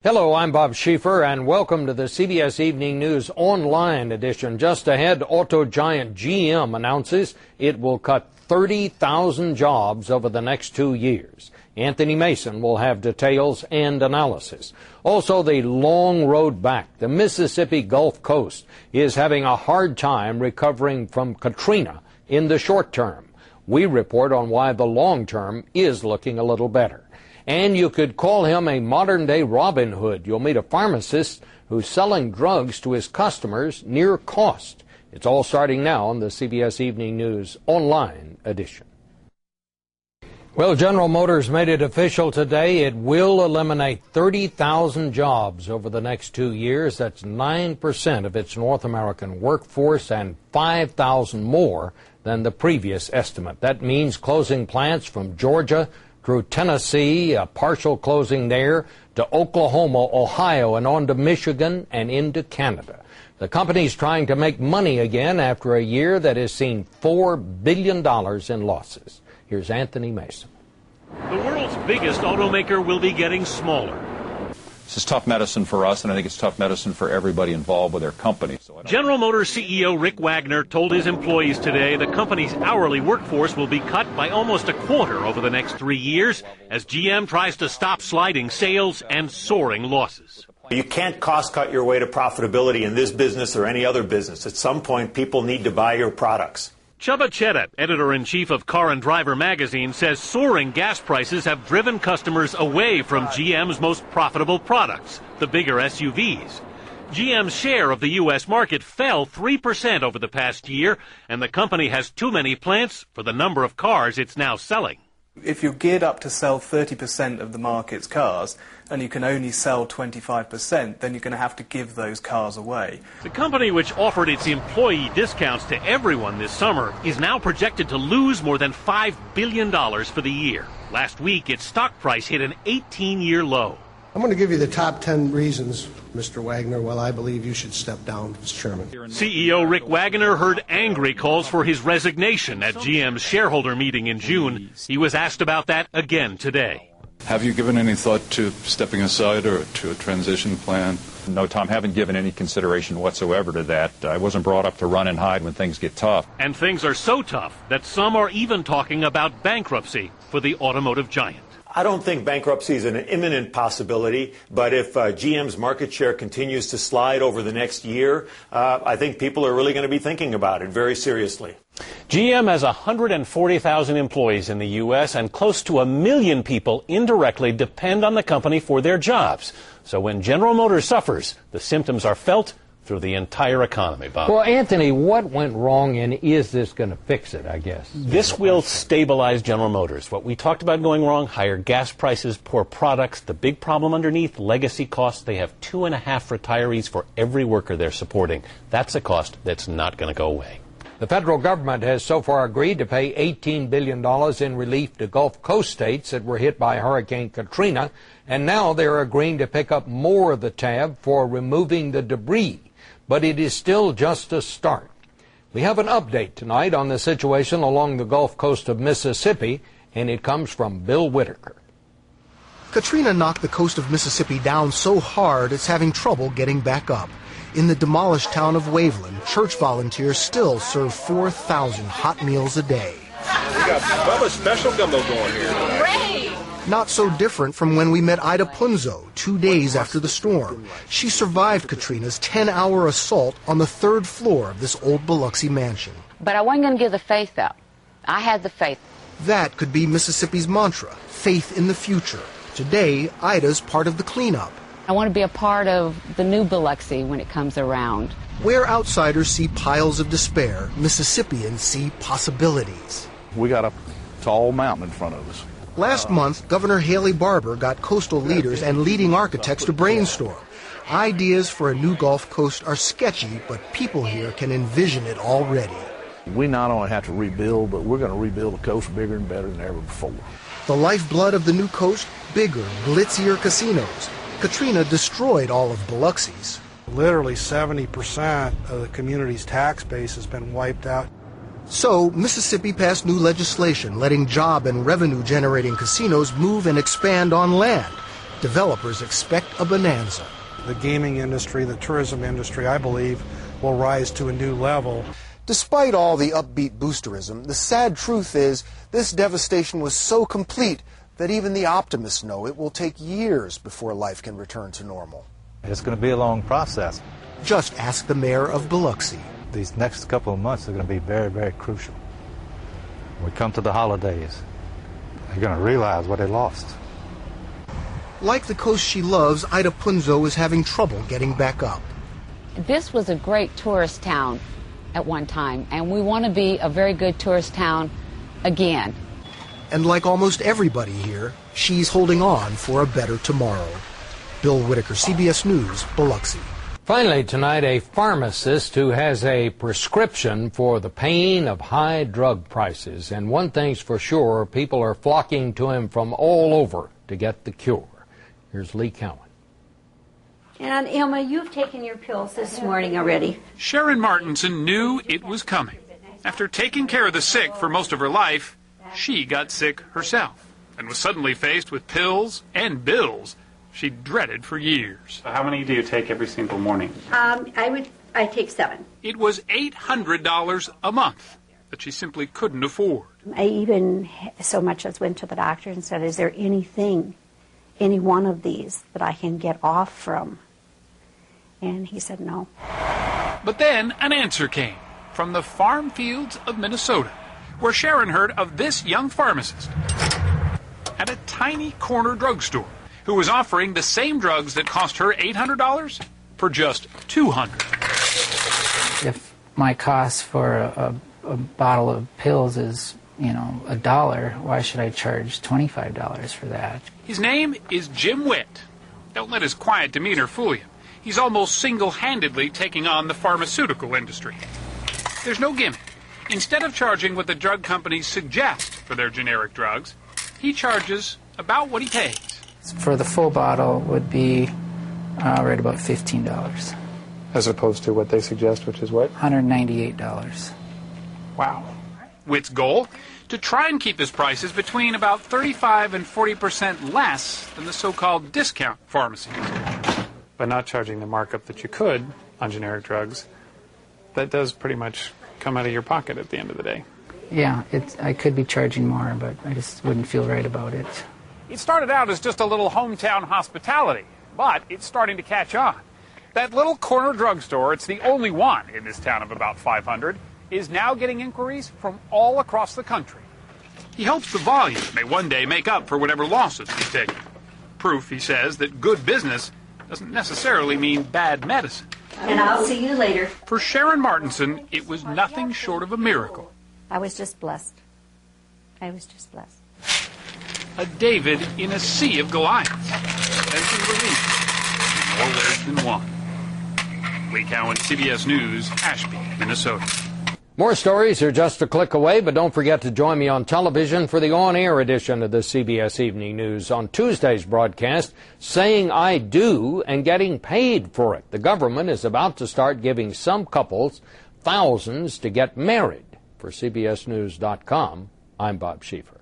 Hello, I'm Bob Schieffer, and welcome to the CBS Evening News online edition. Just ahead, auto giant GM announces it will cut 30,000 jobs over the next 2 years. Anthony Mason will have details and analysis. Also, the long road back. The Mississippi Gulf Coast is having a hard time recovering from Katrina in the short term. We report on why the long term is looking a little better. And you could call him a modern-day Robin Hood. You'll meet a pharmacist who's selling drugs to his customers near cost. It's all starting now on the CBS Evening News online edition. Well, General Motors made it official today. It will eliminate 30,000 jobs over the next 2 years. That's 9% of its North American workforce and 5,000 more than the previous estimate. That means closing plants from Georgia through Tennessee, a partial closing there, to Oklahoma, Ohio, and on to Michigan and into Canada. The company's trying to make money again after a year that has seen $4 billion in losses. Here's Anthony Mason. The world's biggest automaker will be getting smaller. This is tough medicine for us, and I think it's tough medicine for everybody involved with their company. General Motors CEO Rick Wagner told his employees today the company's hourly workforce will be cut by almost a quarter over the next 3 years as GM tries to stop sliding sales and soaring losses. You can't cost cut your way to profitability in this business or any other business. At some point, people need to buy your products. Chubba Cheddar, editor-in-chief of Car and Driver magazine, says soaring gas prices have driven customers away from GM's most profitable products, the bigger SUVs. GM's share of the U.S. market fell 3% over the past year, and the company has too many plants for the number of cars it's now selling. If you're geared up to sell 30% of the market's cars and you can only sell 25%, then you're going to have to give those cars away. The company, which offered its employee discounts to everyone this summer, is now projected to lose more than $5 billion for the year. Last week, its stock price hit an 18-year low. I'm going to give you the top 10 reasons, Mr. Wagner, why I believe you should step down as chairman. CEO Rick Wagner heard angry calls for his resignation at GM's shareholder meeting in June. He was asked about that again today. Have you given any thought to stepping aside or to a transition plan? No, Tom, haven't given any consideration whatsoever to that. I wasn't brought up to run and hide when things get tough. And things are so tough that some are even talking about bankruptcy for the automotive giant. I don't think bankruptcy is an imminent possibility, but if GM's market share continues to slide over the next year, I think people are really going to be thinking about it very seriously. GM has 140,000 employees in the U.S., and close to 1 million people indirectly depend on the company for their jobs. So when General Motors suffers, the symptoms are felt through the entire economy, Bob. Well, Anthony, what went wrong, and is this going to fix it, I guess? This will stabilize General Motors. What we talked about going wrong, higher gas prices, poor products. The big problem underneath, legacy costs. They have 2.5 retirees for every worker they're supporting. That's a cost that's not going to go away. The federal government has so far agreed to pay $18 billion in relief to Gulf Coast states that were hit by Hurricane Katrina, and now they're agreeing to pick up more of the tab for removing the debris. But it is still just a start. We have an update tonight on the situation along the Gulf Coast of Mississippi, and it comes from Bill Whitaker. Katrina knocked the coast of Mississippi down so hard it's having trouble getting back up. In the demolished town of Waveland, church volunteers still serve 4,000 hot meals a day. We got Bubba's special gumbo going here tonight. Not so different from when we met Ida Punzo 2 days after the storm. She survived Katrina's 10-hour assault on the 3rd floor of this old Biloxi mansion. But I wasn't going to give the faith up. I had the faith. That could be Mississippi's mantra, faith in the future. Today, Ida's part of the cleanup. I want to be a part of the new Biloxi when it comes around. Where outsiders see piles of despair, Mississippians see possibilities. We got a tall mountain in front of us. Last month, Governor Haley Barbour got coastal leaders and leading architects to brainstorm. Ideas for a new Gulf Coast are sketchy, but people here can envision it already. We not only have to rebuild, but we're going to rebuild the coast bigger and better than ever before. The lifeblood of the new coast, bigger, glitzier casinos. Katrina destroyed all of Biloxi's. Literally 70% of the community's tax base has been wiped out. So, Mississippi passed new legislation letting job and revenue-generating casinos move and expand on land. developers expect a bonanza. The gaming industry, the tourism industry, I believe, will rise to a new level. Despite all the upbeat boosterism, the sad truth is this devastation was so complete that even the optimists know it will take years before life can return to normal. It's going to be a long process. Just ask the mayor of Biloxi. These next couple of months are going to be very, very crucial. When we come to the holidays, they're going to realize what they lost. Like the coast she loves, Ida Punzo is having trouble getting back up. This was a great tourist town at one time, and we want to be a very good tourist town again. And like almost everybody here, she's holding on for a better tomorrow. Bill Whitaker, CBS News, Biloxi. Finally tonight, a pharmacist who has a prescription for the pain of high drug prices. And one thing's for sure, people are flocking to him from all over to get the cure. Here's Lee Cowan. And Emma, you've taken your pills this morning already. Sharon Martinson knew it was coming. After taking care of the sick for most of her life, she got sick herself and was suddenly faced with pills and bills she dreaded for years. How many do you take every single morning? I take 7. It was $800 a month that she simply couldn't afford. I even so much as went to the doctor and said, is there anything, any one of these that I can get off from? And he said no. But then an answer came from the farm fields of Minnesota, where Sharon heard of this young pharmacist at a tiny corner drugstore who was offering the same drugs that cost her $800 for just $200. If my cost for a bottle of pills is, $1, why should I charge $25 for that? His name is Jim Witt. Don't let his quiet demeanor fool you. He's almost single-handedly taking on the pharmaceutical industry. There's no gimmick. Instead of charging what the drug companies suggest for their generic drugs, he charges about what he pays. For the full bottle would be right about $15. As opposed to what they suggest, which is what? $198. Wow. Witt's goal? To try and keep his prices between about 35% and 40% less than the so-called discount pharmacies. By not charging the markup that you could on generic drugs, that does pretty much come out of your pocket at the end of the day. Yeah, I could be charging more, but I just wouldn't feel right about it. It started out as just a little hometown hospitality, but it's starting to catch on. That little corner drugstore, it's the only one in this town of about 500, is now getting inquiries from all across the country. He hopes the volume may one day make up for whatever losses he's taken. Proof, he says, that good business doesn't necessarily mean bad medicine. And I'll see you later. For Sharon Martinson, it was nothing short of a miracle. I was just blessed. I was just blessed. A David in a sea of Goliaths. And relief in more ways than one. Lee Cowan, CBS News, Ashby, Minnesota. More stories are just a click away, but don't forget to join me on television for the on-air edition of the CBS Evening News. On Tuesday's broadcast, saying I do and getting paid for it. The government is about to start giving some couples thousands to get married. For CBSNews.com, I'm Bob Schieffer.